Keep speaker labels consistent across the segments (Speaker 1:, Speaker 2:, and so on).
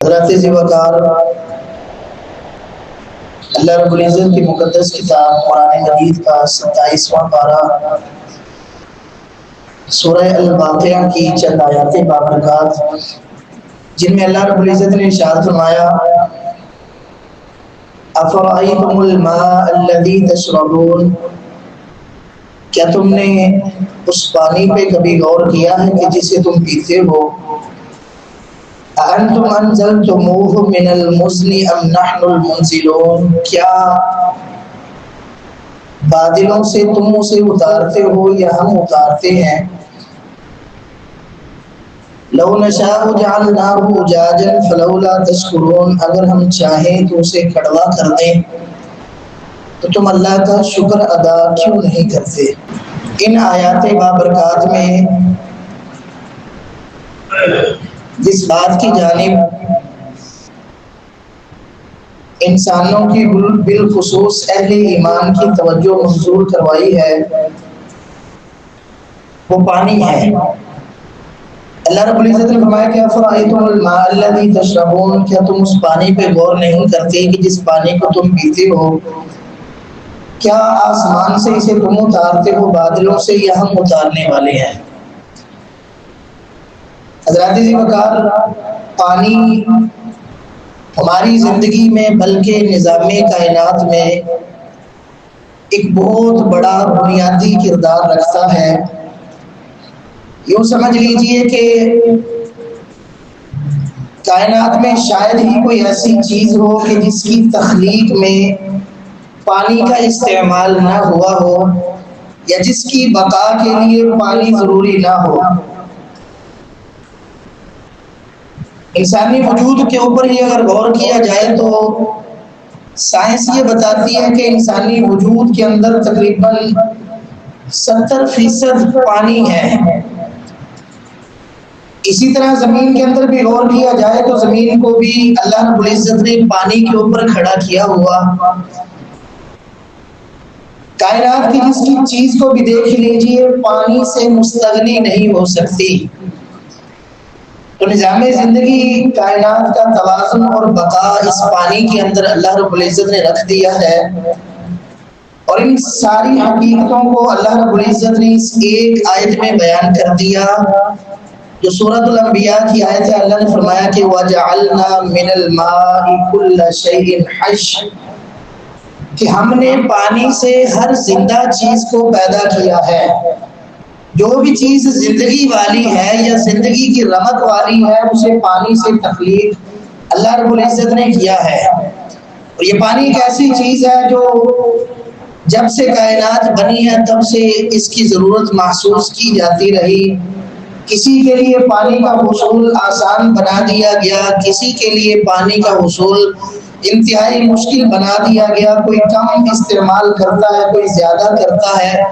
Speaker 1: حضرت ذی وقار اللہ رب العزت کی مقدس کتاب قرآن مجید کا 27واں پارہ سورہ الواقعہ کی چند آیات بابرکات جن میں اللہ رب العزت نے ارشاد فرمایا افرأیتم الماء الذی تشربون، کیا تم نے اس پانی پہ کبھی غور کیا ہے کہ جسے تم پیتے ہو؟ اَأَنْتُمْ أَنزَلْتُمُوهُ مِنَ الْمُزْنِ أَمْ نَحْنُ الْمُنزِلُونَ، کیا بادلوں سے تم اسے اتارتے ہو یا ہم اتارتے ہیں؟ لَوْ نَشَاءُ جَعَلْنَاهُ أُجَاجًا فَلَوْلَا تَشْكُرُونَ، اگر ہم چاہیں تو اسے کڑوا کر دیں تو تم اللہ کا شکر ادا کیوں نہیں کرتے؟ ان آیات بابرکات میں جس بات کی جانب انسانوں کی بالخصوص اہل ایمان کی توجہ مبذول کروائی ہے وہ پانی ہے۔ اللہ رب العزت نے فرمایا کہ افرأیتم الماء الذی تشربون، کیا تم اس پانی پہ غور نہیں کرتے کہ جس پانی کو تم پیتے ہو؟ کیا آسمان سے اسے تم اتارتے ہو بادلوں سے یا ہم اتارنے والے ہیں؟ حضرات ذی وقار، پانی ہماری زندگی میں بلکہ نظام کائنات میں ایک بہت بڑا بنیادی کردار رکھتا ہے۔ یوں سمجھ لیجئے کہ کائنات میں شاید ہی کوئی ایسی چیز ہو کہ جس کی تخلیق میں پانی کا استعمال نہ ہوا ہو یا جس کی بقا کے لیے پانی ضروری نہ ہو۔ انسانی وجود کے اوپر ہی اگر غور کیا جائے تو سائنس یہ بتاتی ہے کہ انسانی وجود کے اندر تقریباً 70% پانی ہے۔ اسی طرح زمین کے اندر بھی غور کیا جائے تو زمین کو بھی اللہ رب العزت نے پانی کے اوپر کھڑا کیا ہوا۔ کائنات کی جس کی چیز کو بھی دیکھ لیجئے پانی سے مستغنی نہیں ہو سکتی۔ تو نظام زندگی کائنات کا توازن اور بقا اس پانی کے اندر اللہ رب العزت نے رکھ دیا ہے، اور ان ساری حقیقتوں کو اللہ رب العزت نے اس ایک آیت میں بیان کر دیا جو سورۃ الانبیاء کی آیت ہے۔ اللہ نے فرمایا کہ وَجَعَلْنَا مِنَ الْمَاءِ كُلَّ شَيْءٍ حَيٍّ، کہ ہم نے پانی سے ہر زندہ چیز کو پیدا کیا ہے۔ جو بھی چیز زندگی والی ہے یا زندگی کی رمق والی ہے اسے پانی سے تخلیق اللہ رب العزت نے کیا ہے۔ اور یہ پانی ایک ایسی چیز ہے جو جب سے کائنات بنی ہے تب سے اس کی ضرورت محسوس کی جاتی رہی۔ کسی کے لیے پانی کا حصول آسان بنا دیا گیا، کسی کے لیے پانی کا حصول انتہائی مشکل بنا دیا گیا، کوئی کم استعمال کرتا ہے کوئی زیادہ کرتا ہے،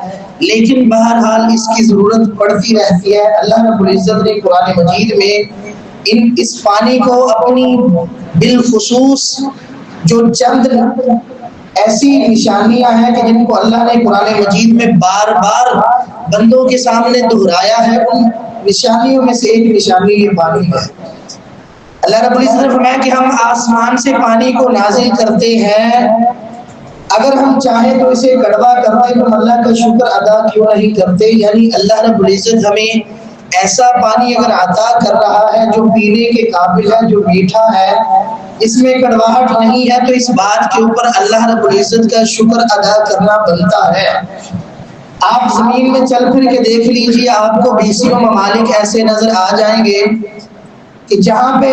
Speaker 1: لیکن بہرحال اس کی ضرورت پڑتی رہتی ہے۔ اللہ رب العزت نے قرآن مجید میں اس پانی کو اپنی بالخصوص جو چند ایسی نشانیاں ہیں کہ جن کو اللہ نے قرآن مجید میں بار بار بندوں کے سامنے دہرایا ہے، ان نشانیوں میں سے ایک نشانی یہ پانی ہے۔ اللہ رب العزت نے فرمایا کہ ہم آسمان سے پانی کو نازل کرتے ہیں، اگر ہم چاہیں تو اسے کڑوا کرتے تو اللہ کا شکر ادا کیوں نہیں کرتے؟ یعنی اللہ رب العزت ہمیں ایسا پانی اگر عطا کر رہا ہے جو پینے کے قابل ہے، جو میٹھا ہے، اس میں کڑواہٹ نہیں ہے، تو اس بات کے اوپر اللہ رب العزت کا شکر ادا کرنا بنتا ہے۔ آپ زمین میں چل پھر کے دیکھ لیجئے، آپ کو 20 ممالک ایسے نظر آ جائیں گے کہ جہاں پہ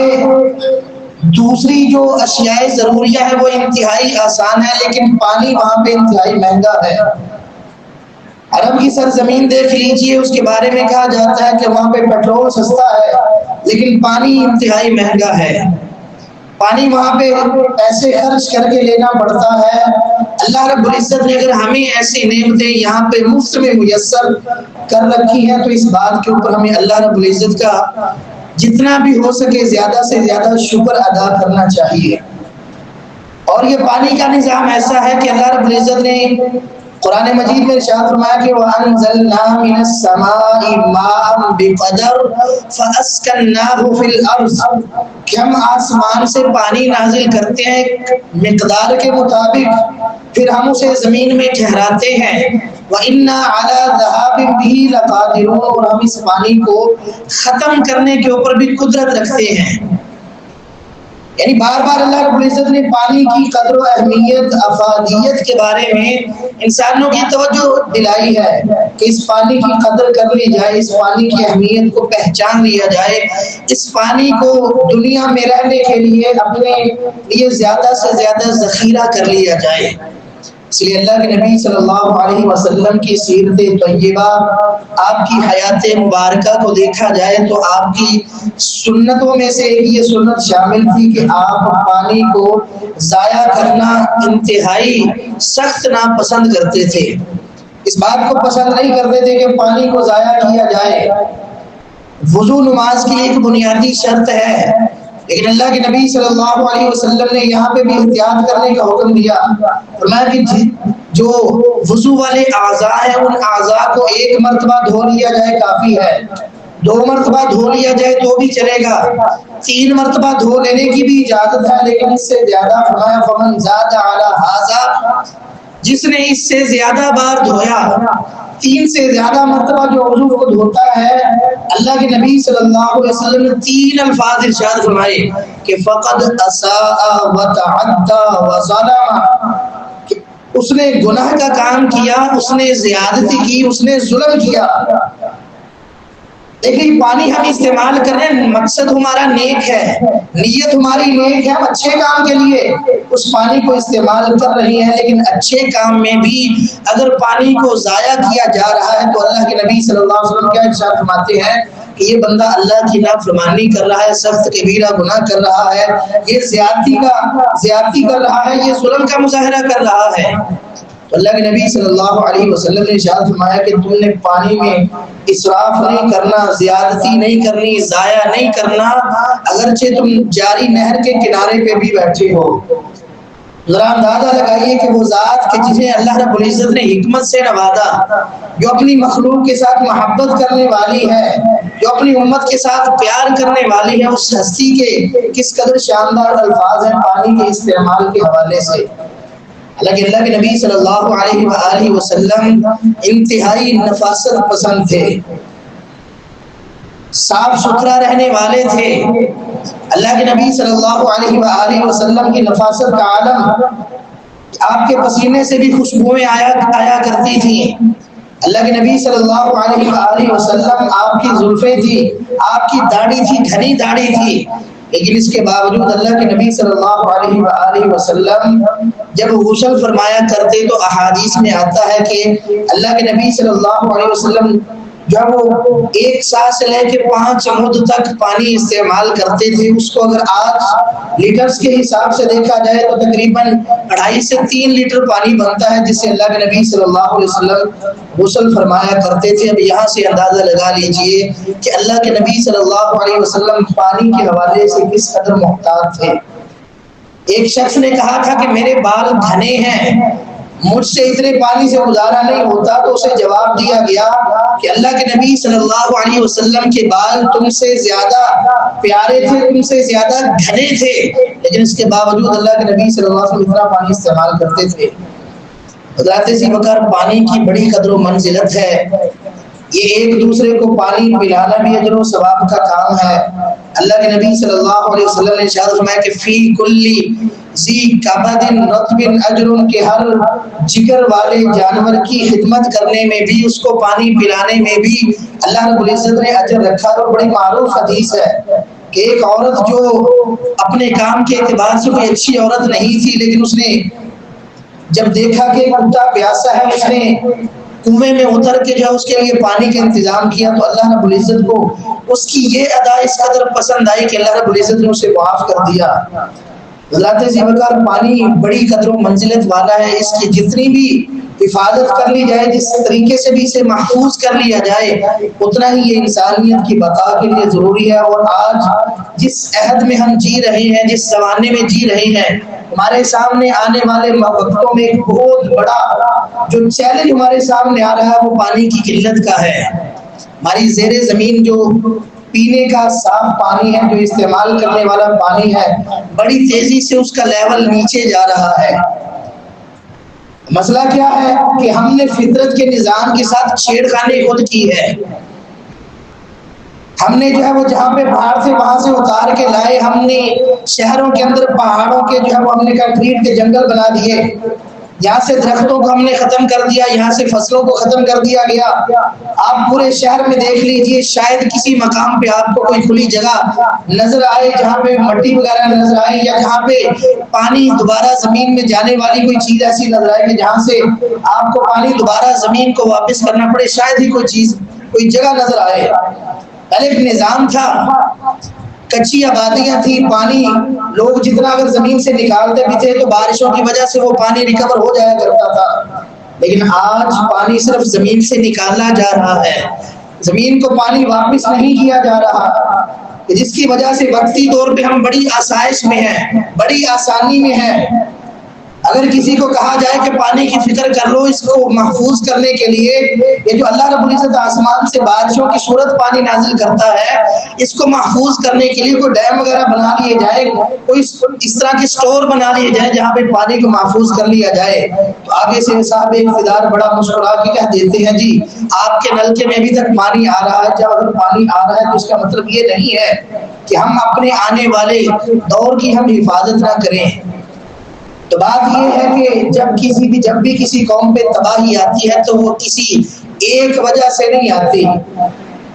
Speaker 1: دوسری جو اشیاء ضروریہ ہے وہ انتہائی آسان ہے، لیکن پانی وہاں پہ انتہائی مہنگا ہے۔ عرب کی سرزمین دیکھ لیجئے، اس کے بارے میں کہا جاتا ہے کہ وہاں پہ پیٹرول سستا ہے لیکن پانی انتہائی مہنگا ہے۔ پانی وہاں پہ پیسے خرچ کر کے لینا پڑتا ہے۔ اللہ رب العزت نے اگر ہمیں ایسی نعمتیں یہاں پہ مفت میں میسر کر رکھی ہیں تو اس بات کے اوپر ہمیں اللہ رب العزت کا جتنا بھی ہو سکے زیادہ سے زیادہ شکر ادا کرنا چاہیے۔ اور یہ پانی کا نظام ایسا ہے کہ اللہ رب العزت نے قرآن مجید میں ارشاد فرمایا کہ وَأَنزَلْنَا مِنَ السَّمَاءِ مَاءً بِقَدَرٍ فَأَسْكَنَّاهُ فِي الْأَرْضِ کہ ہم آسمان سے پانی نازل کرتے ہیں مقدار کے مطابق، پھر ہم اسے زمین میں ٹھہراتے ہیں۔ وَإِنَّا عَلَى ذَهَابٍ بِهِ لَقَادِرُونَ اور ہم اس پانی کو ختم کرنے کے اوپر بھی قدرت رکھتے ہیں۔ یعنی بار بار اللہ رب العزت نے پانی کی قدر و اہمیت، افادیت کے بارے میں انسانوں کی توجہ دلائی ہے کہ اس پانی کی قدر کر لی جائے، اس پانی کی اہمیت کو پہچان لیا جائے، اس پانی کو دنیا میں رہنے کے لیے اپنے لیے زیادہ سے زیادہ ذخیرہ کر لیا جائے۔ اس لیے اللہ کے نبی صلی اللہ علیہ وسلم کی سیرت طیبہ، آپ کی حیات مبارکہ کو دیکھا جائے تو آپ کی سنتوں میں سے ایک یہ سنت شامل تھی کہ آپ پانی کو ضائع کرنا انتہائی سخت ناپسند کرتے تھے۔ اس بات کو پسند نہیں کرتے تھے کہ پانی کو ضائع کیا جائے۔ وضو نماز کی ایک بنیادی شرط ہے، لیکن اللہ کے نبی صلی اللہ علیہ وسلم نے یہاں پہ بھی احتیاط کرنے کا حکم دیا۔ فرمایا کہ جو وضو والے اعضاء ہیں ان اعضاء کو ایک مرتبہ دھو لیا جائے کافی ہے، 2 مرتبہ دھو لیا جائے تو بھی چلے گا، 3 مرتبہ دھو لینے کی بھی اجازت ہے، لیکن اس سے زیادہ فرمایا فمن زاد علی ھذا جس نے اس سے زیادہ بار دھویا، 3 سے زیادہ مرتبہ جو وضو کو دھوتا ہے، اللہ کے نبی صلی اللہ علیہ وسلم نے 3 الفاظ ارشاد فرمائے کہ فقد اساء وتعدى وظلم، کہ اس نے گناہ کا کام کیا، اس نے زیادتی کی، اس نے ظلم کیا۔ لیکن پانی ہم استعمال کر رہے ہیں، مقصد ہمارا نیک ہے، نیت ہماری نیک ہے، ہم اچھے کام کے لیے اس پانی کو استعمال کر رہے ہیں، لیکن اچھے کام میں بھی اگر پانی کو ضائع کیا جا رہا ہے تو اللہ کے نبی صلی اللہ علیہ وسلم کیا ارشاد فرماتے ہیں کہ یہ بندہ اللہ کی نافرمانی کر رہا ہے، سخت کبیرہ گناہ کر رہا ہے، یہ زیادتی کر رہا ہے، یہ ظلم کا مظاہرہ کر رہا ہے۔ تو اللہ کے نبی صلی اللہ علیہ وسلم نے ارشاد فرمایا کہ تم نے پانی میں اسراف نہیں کرنا، زیادتی نہیں کرنی، ضائع نہیں کرنا، اگرچہ تم جاری نہر کے کنارے پہ بھی بیٹھے ہو۔ ذرا اندازہ لگائیے کہ وہ ذات کہ جسے اللہ رب العزت نے حکمت سے نوازا، جو اپنی مخلوق کے ساتھ محبت کرنے والی ہے، جو اپنی امت کے ساتھ پیار کرنے والی ہے، اس ہستی کے کس قدر شاندار الفاظ ہیں پانی کے استعمال کے حوالے سے۔ حالانکہ اللہ کے نبی صلی اللہ علیہ وآلہ وسلم انتہائی نفاست پسند تھے، صاف ستھرا رہنے والے تھے۔ اللہ کے نبی صلی اللہ علیہ وآلہ وسلم کی نفاست کا عالم، آپ کے پسینے سے بھی خوشبوئیں آیا کرتی تھیں۔ اللہ کے نبی صلی اللہ علیہ وآلہ وسلم، آپ کی زلفیں تھی، آپ کی داڑھی تھی، گھنی داڑھی تھی، لیکن اس کے باوجود اللہ کے نبی صلی اللہ علیہ وآلہ وسلم جب غسل فرمایا کرتے تو احادیث میں آتا ہے کہ اللہ کے نبی صلی اللہ علیہ وسلم جب وہ 1 سا سے لے کے 5 مد تک پانی استعمال کرتے تھے، اس کو اگر آج لیٹرز کے حساب سے دیکھا جائے تو تقریباً 2.5 سے 3 لیٹر پانی بنتا ہے جس سے اللہ کے نبی صلی اللہ علیہ وسلم غسل فرمایا کرتے تھے۔ اب یہاں سے اندازہ لگا لیجئے کہ اللہ کے نبی صلی اللہ علیہ وسلم پانی کے حوالے سے کس قدر محتاط تھے۔ ایک شخص نے کہا تھا کہ میرے بال گھنے ہیں، مجھ سے اتنے پانی سے گزارا نہیں ہوتا، تو اسے جواب دیا گیا کہ اللہ کے نبی صلی اللہ علیہ وسلم کے بال تم سے زیادہ پیارے تھے، تم سے زیادہ گھنے تھے، لیکن اس کے باوجود اللہ کے نبی صلی اللہ علیہ وسلم اتنا پانی استعمال کرتے تھے۔ حضرات ذی بکر پانی کی بڑی قدر و منزلت ہے، یہ ایک دوسرے کو پانی پلانا بھی اجر و ثواب کا کام ہے۔ اللہ کے نبی صلی اللہ علیہ وسلم نے ارشاد فرمایا کہ فی کلی ذی کبد رطب اجر، کہ ہر جگر والے جانور کی خدمت کرنے میں بھی، اس کو پانی پلانے میں بھی اللہ رب العزت نے اجر رکھا۔ اور بڑی معروف حدیث ہے کہ ایک عورت جو اپنے کام کے اعتبار سے کوئی اچھی عورت نہیں تھی، لیکن اس نے جب دیکھا کہ کتا پیاسا ہے، اس نے کنویں میں اتر کے جو اس کے لیے پانی کا انتظام کیا، تو اللہ رب العزت کو اس کی یہ ادا اس قدر پسند آئی کہ اللہ رب العزت نے اسے معاف کر دیا۔ حضرات ذی بکر پانی بڑی قدر و منزلت والا ہے، اس کی جتنی بھی حفاظت کر لی جائے، جس طریقے سے بھی اسے محفوظ کر لیا جائے، اتنا ہی یہ انسانیت کی بقا کے لیے ضروری ہے۔ اور آج جس عہد میں ہم جی رہے ہیں، جس زمانے میں جی رہے ہیں، ہمارے سامنے آنے والے وقتوں میں ایک بہت بڑا جو چیلنج ہمارے سامنے آ رہا ہے وہ پانی کی قلت کا ہے۔ ہماری زیر زمین جو پینے کا صاف پانی ہے، جو استعمال کرنے والا پانی ہے، بڑی تیزی سے اس کا لیول نیچے جا رہا ہے۔ مسئلہ کیا ہے کہ ہم نے فطرت کے نظام کے ساتھ چھیڑخانی خود کی ہے۔ ہم نے جو ہے وہ جہاں پہ باہر سے وہاں سے اتار کے لائے، ہم نے شہروں کے اندر پہاڑوں کے جو ہے وہ ہم نے کنکریٹ کے جنگل بنا دیے، یہاں سے درختوں کو ہم نے ختم کر دیا، یہاں سے فصلوں کو ختم کر دیا گیا۔ آپ پورے شہر میں دیکھ لیجئے، شاید کسی مقام پہ آپ کو کوئی کھلی جگہ نظر آئے جہاں پہ مٹی وغیرہ نظر آئے، یا جہاں پہ پانی دوبارہ زمین میں جانے والی کوئی چیز ایسی نظر آئے کہ جہاں سے آپ کو پانی دوبارہ زمین کو واپس کرنا پڑے، شاید ہی کوئی چیز کوئی جگہ نظر آئے۔ پہلے ایک نظام تھا، کچی آبادیاں تھی، پانی لوگ جتنا اگر زمین سے نکالتے بھی تھے تو بارشوں کی وجہ سے وہ پانی ریکور ہو جایا کرتا تھا۔ لیکن آج پانی صرف زمین سے نکالا جا رہا ہے، زمین کو پانی واپس نہیں کیا جا رہا، جس کی وجہ سے وقتی طور پہ ہم بڑی آسائش میں ہیں، بڑی آسانی میں ہیں۔ اگر کسی کو کہا جائے کہ پانی کی فکر کر لو، اس کو محفوظ کرنے کے لیے یہ جو اللہ رب العزت آسمان سے بارشوں کی صورت پانی نازل کرتا ہے، اس کو محفوظ کرنے کے لیے کوئی ڈیم وغیرہ بنا لیے جائے، کوئی اس طرح کے سٹور بنا لیے جائے جہاں پہ پانی کو محفوظ کر لیا جائے، تو آگے سے صاحب اقتدار بڑا مسکرا کے کہہ دیتے ہیں جی آپ کے نلکے میں ابھی تک پانی آ رہا ہے۔ جب اگر پانی آ رہا ہے تو اس کا مطلب یہ نہیں ہے کہ ہم اپنے آنے والے دور کی ہم حفاظت نہ کریں۔ تو بات یہ ہے کہ جب بھی کسی قوم پہ تباہی آتی ہے تو وہ کسی ایک وجہ سے نہیں آتی۔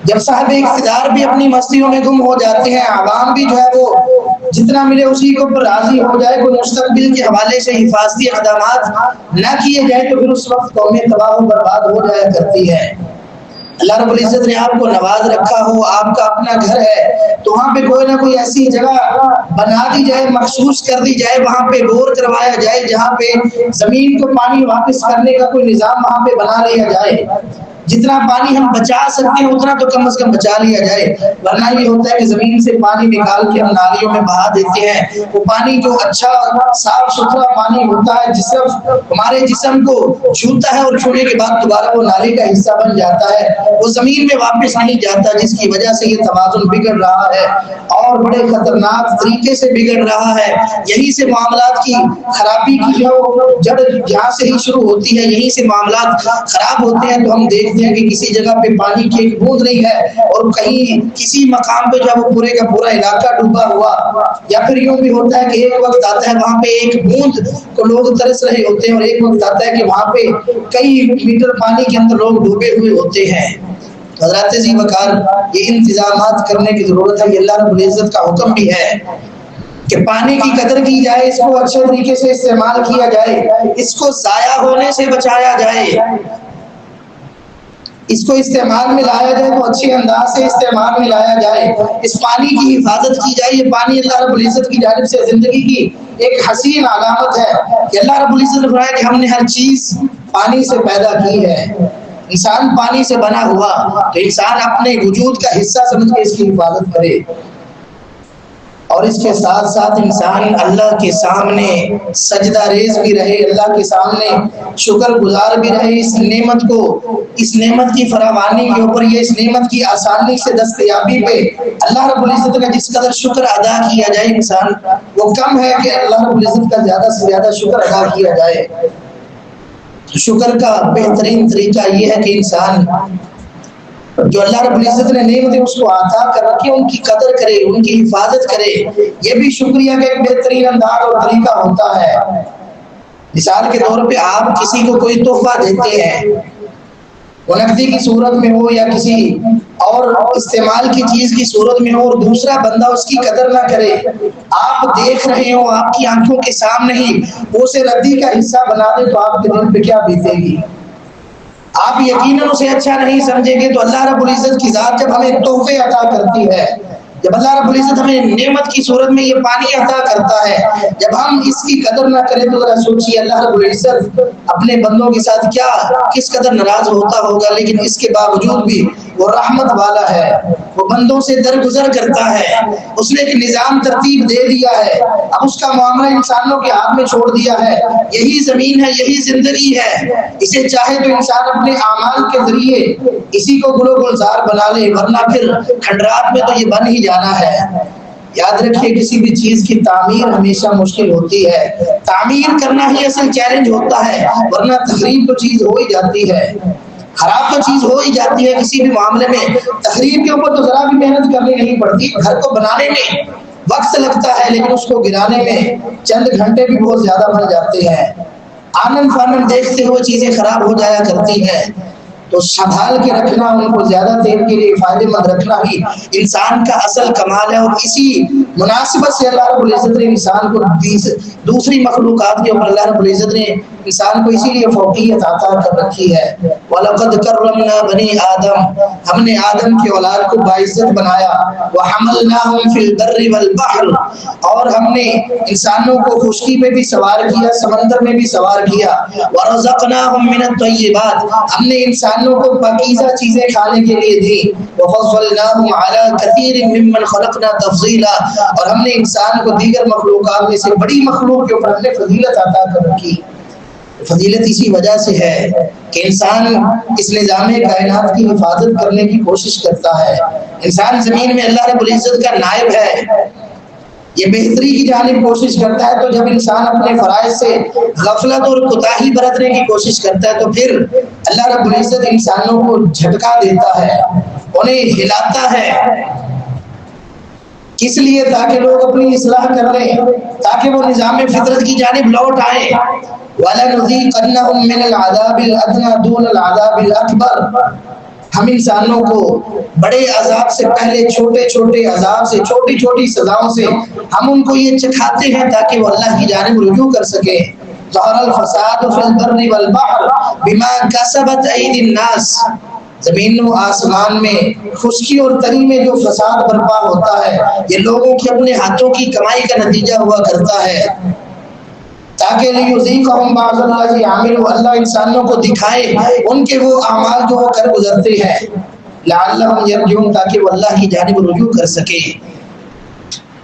Speaker 1: جب صاحب اقتدار بھی اپنی مستیوں میں گم ہو جاتے ہیں، عوام بھی جو ہے وہ جتنا ملے اسی کو پر راضی ہو جائے، کوئی مستقبل کے حوالے سے حفاظتی اقدامات نہ کیے جائے، تو پھر اس وقت قومیں تباہ و برباد ہو جایا کرتی ہے۔ اللہ رب العزت نے آپ کو نواز رکھا ہو، آپ کا اپنا گھر ہے، تو وہاں پہ کوئی نہ کوئی ایسی جگہ بنا دی جائے، مخصوص کر دی جائے، وہاں پہ بور کروایا جائے جہاں پہ زمین کو پانی واپس کرنے کا کوئی نظام وہاں پہ بنا لیا جائے۔ جتنا پانی ہم بچا سکتے ہیں اتنا تو کم از کم بچا لیا جائے، ورنہ یہ ہوتا ہے کہ زمین سے پانی نکال کے ہم نالیوں میں بہا دیتے ہیں۔ وہ پانی جو اچھا صاف ستھرا پانی ہوتا ہے، جس ہمارے جسم کو چھوتا ہے اور چھونے کے بعد دوبارہ وہ نالی کا حصہ بن جاتا ہے، وہ زمین میں واپس نہیں جاتا، جس کی وجہ سے یہ توازن بگڑ رہا ہے اور بڑے خطرناک طریقے سے بگڑ رہا ہے۔ یہی سے معاملات کی خرابی کی جو جڑ جہاں سے ہی شروع ہوتی ہے، یہی سے معاملات خراب ہوتے ہیں۔ تو ہم دیکھتے ہیں کہ کسی جگہ پہ پانی کی ایک بوند نہیں ہے اور کہیں کسی مقام پہ جب وہ پورے کا پورا علاقہ ڈوبا ہوا، یا پھر یوں بھی ہوتا ہے کہ ایک وقت آتا ہے وہاں پہ ایک بوند کو لوگ ترس رہے ہوتے ہیں، اور ایک وقت آتا ہے کہ وہاں پہ کئی میٹر پانی کے اندر لوگ ڈوبے ہوئے ہوتے ہیں۔ حضرات ذی وقار، یہ انتظامات کرنے کی ضرورت ہے۔ یہ اللہ رب العزت کا حکم بھی ہے کہ پانی کی قدر کی جائے، اس کو اچھے طریقے سے استعمال کیا جائے، اس کو ضائع ہونے سے بچایا جائے، اس کو استعمال میں لایا جائے تو اچھے انداز سے استعمال میں لایا جائے، اس پانی کی حفاظت کی جائے۔ یہ پانی اللہ رب العزت کی جانب سے زندگی کی ایک حسین علامت ہے کہ اللہ رب العزت نے فرمایا کہ ہم نے ہر چیز پانی سے پیدا کی ہے۔ انسان پانی سے بنا ہوا، تو انسان اپنے وجود کا حصہ سمجھ کے اس کی حفاظت کرے، اور اس کے ساتھ ساتھ انسان اللہ کے سامنے سجدہ ریز بھی رہے، اللہ کے سامنے شکر گزار بھی رہے اس نعمت کو، اس نعمت کی فراوانی کے اوپر، یہ اس نعمت کی آسانی سے دستیابی پہ اللہ رب العزت کا جس قدر شکر ادا کیا جائے، انسان وہ کم ہے کہ اللہ رب العزت کا زیادہ سے زیادہ شکر ادا کیا جائے۔ شکر کا بہترین طریقہ یہ ہے کہ انسان جو اللہ رب العزت نے نعمتیں اس کو عطا کر رکھے ان کی قدر کرے، ان کی حفاظت کرے۔ یہ بھی شکریہ کا ایک بہترین انداز اور طریقہ ہوتا ہے۔ مثال کے طور پہ آپ کسی کو کوئی تحفہ دیتے ہیں، وہ نقدی کی صورت میں ہو یا کسی اور استعمال کی چیز کی صورت میں ہو، اور دوسرا بندہ اس کی قدر نہ کرے، آپ دیکھ رہے ہو، آپ کی آنکھوں کے سامنے ہی وہ اسے ردی کا حصہ بنا دے، تو آپ کے دل پہ کیا بیتے گی؟ آپ یقیناً اسے اچھا نہیں سمجھیں گے۔ تو اللہ رب العزت کی ذات جب ہمیں تحفے عطا کرتی ہے، جب اللہ رب العزت ہمیں نعمت کی صورت میں یہ پانی عطا کرتا ہے، جب ہم اس کی قدر نہ کریں تو ذرا سوچیے اللہ رب العزت اپنے بندوں کے ساتھ کس قدر ناراض ہوتا ہوگا۔ لیکن اس کے باوجود بھی وہ رحمت والا ہے، وہ بندوں سے درگزر کرتا ہے، اس نے ایک نظام ترتیب دے دیا ہے، اب اس کا معاملہ انسانوں کے ہاتھ میں چھوڑ دیا ہے۔ یہی زمین ہے، یہی زندگی ہے، اسے چاہے تو انسان اپنے اعمال کے ذریعے اسی کو گل و گلزار بنا لے، ورنہ پھر کھنڈرات میں تو یہ بن ہی جانا ہے۔ یاد رکھیے کسی بھی چیز کی تعمیر ہمیشہ مشکل ہوتی ہے، تعمیر کرنا ہی اصل چیلنج ہوتا ہے، ورنہ تخریب تو چیز ہو ہی جاتی ہے، خراب تو چیز ہو ہی جاتی ہے کسی بھی معاملے میں۔ تخریب کے اوپر تو ذرا بھی محنت کرنی نہیں پڑتی، گھر کو بنانے میں وقت لگتا ہے لیکن اس کو گرانے میں چند گھنٹے بھی بہت زیادہ بن جاتے ہیں۔ آنن فانن دیکھتے ہوئے چیزیں خراب ہو جایا کرتی ہیں، تو سنبھال کے رکھنا، ان کو زیادہ دیر کے لیے فائدے مند رکھنا ہی انسان کا اصل کمال ہے۔ اور اسی مناسبت سے اللہ رب العزت نے انسان کو دوسری مخلوقات کے اوپر اللہ رب العزت نے انسان کو اسی لیے فوقیت عطا کر رکھی ہے۔ وَلَقَدْ كَرَّمْنَا بَنِي آدم، ہم نے آدم کی اولاد کو باعزت بنایا۔ وَحَمَلْنَاهُمْ فِي الْبَرِّ وَالْبَحْرِ، اور ہم نے انسانوں کو خشکی میں بھی سوار کیا، سمندر میں بھی سوار کیا۔ وَرَزَقْنَاهُمْ مِنَ الطَّيِّبَاتِ، ہم نے انسانوں کو پاکیزہ چیزیں کھانے کے لیے دی۔ وَفَضَّلْنَاهُمْ عَلَى كَثِيرٍ مِّمَّنْ خَلَقْنَا تَفْضِيلًا، اور ہم نے انسان کو دیگر مخلوقات میں سے بڑی مخلوق کے اوپر ہم نے فضیلت عطا کر رکھی۔ فضیلت اسی وجہ سے ہے کہ انسان اس نظام کائنات کی حفاظت کرنے کی کوشش کرتا ہے۔ انسان زمین میں اللہ رب العزت کا نائب ہے، یہ بہتری کی جانب کوشش کرتا ہے، تو جب انسان اپنے فرائض سے غفلت اور کوتاہی برتنے کی کوشش کرتا ہے تو پھر اللہ رب العزت انسانوں کو جھٹکا دیتا ہے، انہیں ہلاتا ہے، کس لیے؟ تاکہ لوگ اپنی اصلاح کر لیں، تاکہ وہ نظام فطرت کی جانب لوٹ آئیں۔ وَلَنُذِيقَنَّهُم مِّنَ الْعَذَابِ الْأَدْنَىٰ دُونَ الْعَذَابِ الْأَكْبَرِ، ہم انسانوں کو بڑے عذاب سے پہلے چھوٹے چھوٹے عذاب سے، چھوٹی چھوٹی سزاؤں سے ہم ان کو یہ چکھاتے ہیں تاکہ وہ اللہ کی جانب رجوع کر سکیں۔ ظَهَرَ الْفَسَادُ فِي الْبَرِّ وَالْبَحْرِ بِمَا كَسَبَتْ أَيْدِي النَّاسِ، زمین و آسمان میں خشکی اور تری میں جو فساد برپا ہوتا ہے یہ لوگوں کے اپنے ہاتھوں کی کمائی کا نتیجہ ہوا کرتا ہے، تاکہ لیذیقہم بعض الذی عملوا، اللہ انسانوں کو دکھائے ان کے وہ اعمال جو وہ کر گزرتے ہیں، لعلہم یرجعون، تاکہ وہ اللہ کی جانب رجوع کر سکے،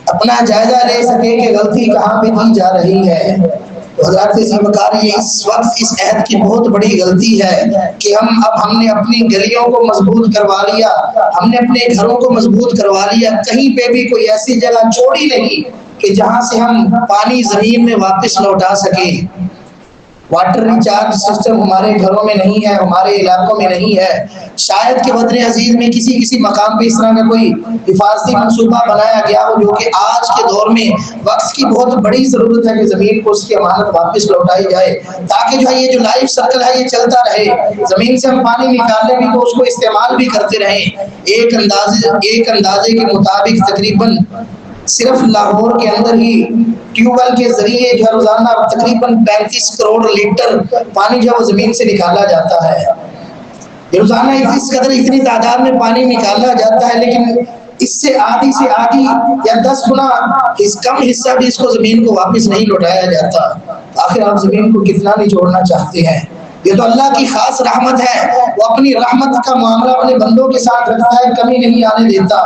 Speaker 1: اپنا جائزہ لے سکے کہ غلطی کہاں پہ کی جا رہی ہے۔ حضرات ذیبکار، یہ اس وقت اس عہد کی بہت بڑی غلطی ہے کہ ہم نے اپنی گلیوں کو مضبوط کروا لیا، ہم نے اپنے گھروں کو مضبوط کروا لیا، کہیں پہ بھی کوئی ایسی جگہ چھوڑی نہیں کہ جہاں سے ہم پانی زمین میں واپس لوٹا سکیں۔ واٹر ریچارج سسٹم ہمارے گھروں میں نہیں ہے، ہمارے علاقوں میں نہیں ہے، شاید کہ وطن عزیز میں کسی مقام پہ اس طرح کا کوئی حفاظتی منصوبہ بنایا گیا ہو، جو کہ آج کے دور میں وقت کی بہت بڑی ضرورت ہے کہ زمین کو اس کی امانت واپس لوٹائی جائے، تاکہ جو ہے یہ جو لائف سرکل ہے یہ چلتا رہے، زمین سے ہم پانی نکالنے بھی تو اس کو استعمال بھی کرتے رہیں۔ ایک اندازے کے مطابق تقریباً صرف لاہور کے اندر ہی ٹیوب ویل کے ذریعے جو روزانہ تقریباً 35 کروڑ لیٹر پانی جو زمین سے نکالا جاتا ہے، روزانہ اتنی تعداد میں پانی نکالا جاتا ہے، لیکن اس سے آدھی یا 10 گنا کم حصہ بھی اس کو زمین کو واپس نہیں لوٹایا جاتا۔ آخر آپ زمین کو کتنا نہیں چھوڑنا چاہتے ہیں؟ یہ تو اللہ کی خاص رحمت ہے، وہ اپنی رحمت کا معاملہ اپنے بندوں کے ساتھ رکھتا ہے، کمی نہیں آنے دیتا،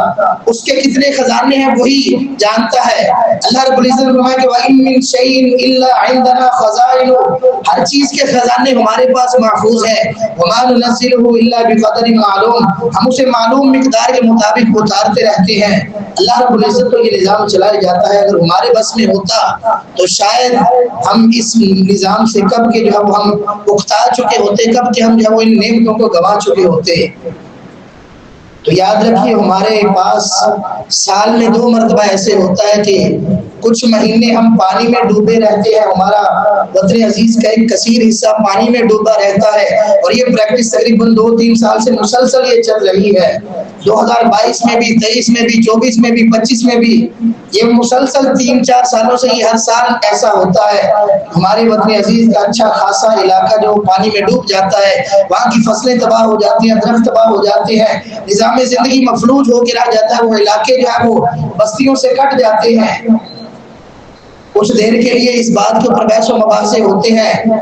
Speaker 1: اس کے کتنے خزانے ہیں وہی جانتا ہے۔ اللہ رب العزت نے فرمایا کہ وَإِن مِّن شَيْءٍ إِلَّا عِندَنَا خَزَائِنُهُ، ہر چیز کے خزانے ہمارے پاس محفوظ ہیں۔ وَمَا نُنَزِّلُهُ إِلَّا بِقَدَرٍ مَّعْلُومٍ، ہم اسے معلوم مقدار کے مطابق اتارتے رہتے ہیں۔ اللہ رب العزت تو یہ نظام چلایا جاتا ہے، اگر ہمارے بس میں ہوتا تو شاید ہم اس نظام سے کب کے جو ہے وہ ہم اکتا چکے ہوتے، کب کہ ہم جو وہ ان نعمتوں کو گوا چکے ہوتے۔ تو یاد رکھیے ہمارے پاس سال میں 2 مرتبہ ایسے ہوتا ہے کہ کچھ مہینے ہم پانی میں ڈوبے رہتے ہیں، ہمارا وطن عزیز کا ایک کثیر حصہ پانی میں ڈوبا رہتا ہے، اور یہ پریکٹس تقریباً 2-3 سال سے مسلسل یہ چل رہی ہے۔ 2022 میں بھی، 23 میں بھی، 24 میں بھی، 25 میں بھی، یہ مسلسل 3-4 سالوں سے یہ ہر سال ایسا ہوتا ہے۔ ہمارے وطن عزیز کا اچھا خاصا علاقہ جو پانی میں ڈوب جاتا ہے، وہاں کی فصلیں تباہ ہو جاتی ہیں، درخت تباہ ہو جاتے ہیں، نظام زندگی مفلوج ہو کے رہ جاتا ہے، وہ علاقے جو ہے وہ بستیوں سے کٹ جاتے ہیں۔ کچھ دیر کے لیے اس بات کے اوپر بحث و مباحثے ہوتے ہیں،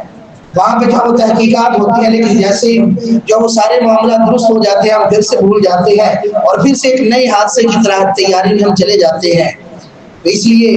Speaker 1: وہاں پہ وہ تحقیقات ہوتی ہیں، لیکن جیسے جو وہ سارے معاملات درست ہو جاتے ہیں ہم پھر سے بھول جاتے ہیں اور پھر سے ایک نئے حادثے کی طرح تیاری میں ہم چلے جاتے ہیں۔ اس لیے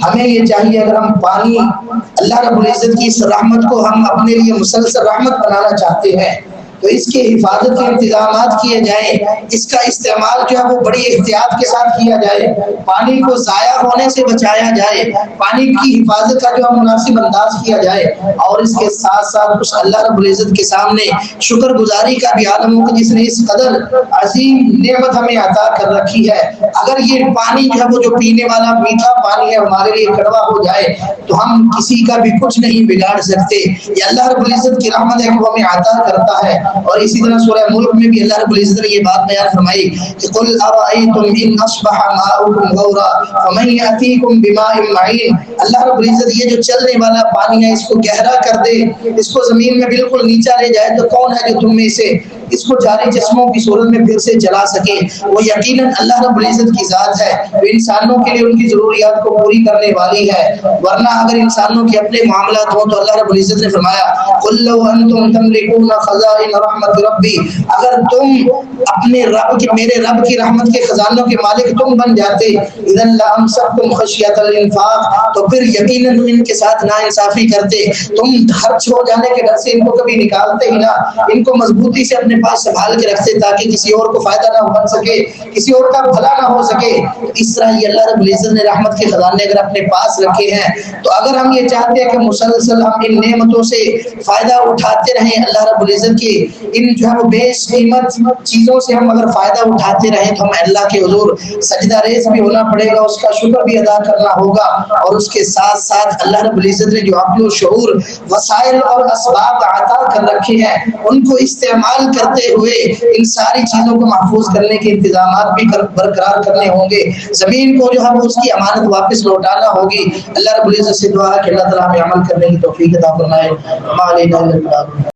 Speaker 1: ہمیں یہ چاہیے، اگر ہم پانی اللہ رب العزت کی اس رحمت کو ہم اپنے لیے مسلسل رحمت بنانا چاہتے ہیں تو اس کے حفاظت کے انتظامات کیے جائیں، اس کا استعمال جو ہے وہ بڑی احتیاط کے ساتھ کیا جائے، پانی کو ضائع ہونے سے بچایا جائے، پانی کی حفاظت کا جو ہے مناسب انداز کیا جائے، اور اس کے ساتھ ساتھ کچھ اللہ رب العزت کے سامنے شکر گزاری کا بھی عالم ہو کہ جس نے اس قدر عظیم نعمت ہمیں عطا کر رکھی ہے۔ اگر یہ پانی جو ہے وہ جو پینے والا میٹھا پانی ہے ہمارے لیے کڑوا ہو جائے تو ہم کسی کا بھی کچھ نہیں بگاڑ سکتے، یہ اللہ رب العزت کی رحمت ہے کہ وہ ہمیں عطا کرتا ہے۔ اور اسی طرح سورہ ملک میں بھی اللہ رب العزت نے یہ بات بیان فرمائی کہ قل ارائیتم ان اصبح ماؤکم غورا فمن یاتیکم بماء معین، اللہ رب العزت یہ جو چلنے والا پانی ہے اس کو گہرا کر دے، اس کو زمین میں بالکل نیچا لے جائے تو کون ہے جو تم میں سے اس کو جاری جسموں کی صورت میں پھر سے چلا سکے؟ وہ یقیناً اللہ رب العزت کی ذات ہے، وہ انسانوں کے لیے ان کی ضروریات کو پوری کرنے والی ہے، ورنہ اگر انسانوں کے اپنے معاملات ہوں تو اللہ رب العزت نے فرمایا قل لو انتم تملکون خزائن رحمت ربی، اگر تم اپنے رب کی، میرے رب کی رحمت کے خزانوں کے مالک تم بن جاتے، اذن لامسکتم خشیۃ الانفاق، تو پھر یقیناً تم ان کے ساتھ ناانصافی کرتے، تم خرچ ہو جانے کے ڈر سے ان کو کبھی نکالتے ہی نہ، ان کو مضبوطی سے اپنے پاس سنبھال کے رکھتے تاکہ کسی اور کو فائدہ نہ بن سکے، کسی اور کا بھلا نہ ہو سکے۔ اس طرح یہ اللہ رب العزت نے رحمت کے خزانے اگر اپنے پاس رکھے ہیں تو اگر ہم یہ چاہتے ہیں کہ مسلسل ہم ان نعمتوں سے فائدہ اٹھاتے رہیں، اللہ رب العزت کی ان جو ہے وہ بے قیمت چیزوں سے ہم اگر فائدہ اٹھاتے رہیں تو ہم اللہ کے حضور سجدہ ریز بھی ہونا پڑے گا، اس کا شکر بھی ادا کرنا ہوگا، اور اس کے ساتھ ساتھ اللہ رب العزت نے جو عقل و شعور، وسائل اور اسباب عطا کر رکھے ہیں ان کو استعمال کرتے ہوئے ان ساری چیزوں کو محفوظ کرنے کے انتظامات بھی برقرار کرنے ہوں گے، زمین کو جو ہے وہ اس کی امانت واپس لوٹانا ہوگی۔ اللہ رب العزت سے دعا ہے کہ اللہ تعالیٰ ہمیں عمل کرنے کی توفیق عطا فرمائے۔